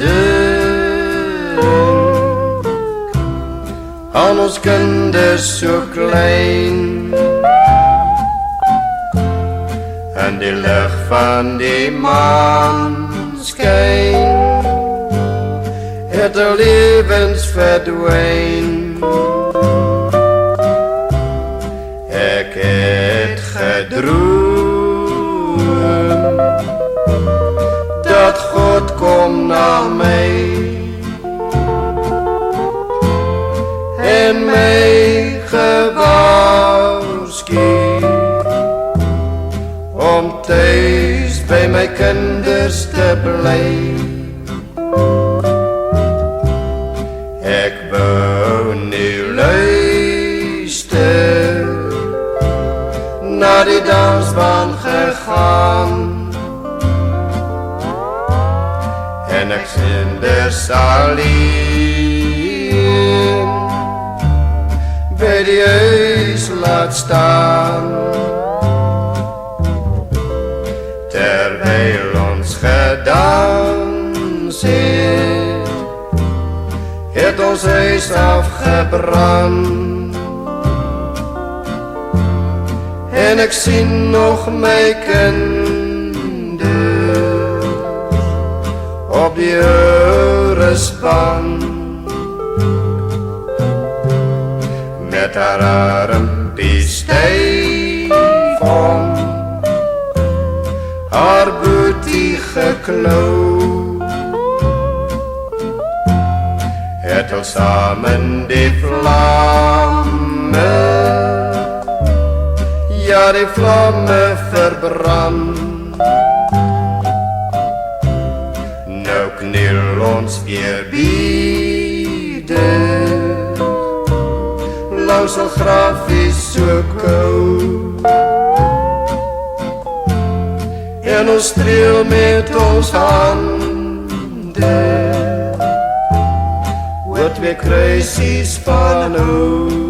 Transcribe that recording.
dink aan ons kinders so klein, en die lig van die maan skyn, het hulle lewens verdwyn. Ek het gedroom dat God kom na my en my gewaarsku om thuis by my kinders te bly. Ek wou nie luister na die dansbaan gegaan, en ek kinders alleen by die huis laat staan. Terwyl ons gedans het ons huis afgebrand, en ek sien nog my kinders op die rusbank met haar armpie styf om haar boetie geklou, het ons samen die vlamme, ja die vlamme verbrand. Nou kniel ons eerbiedig langs al grafie so koud, en ons streel met ons hande oor twee kruisies van hout.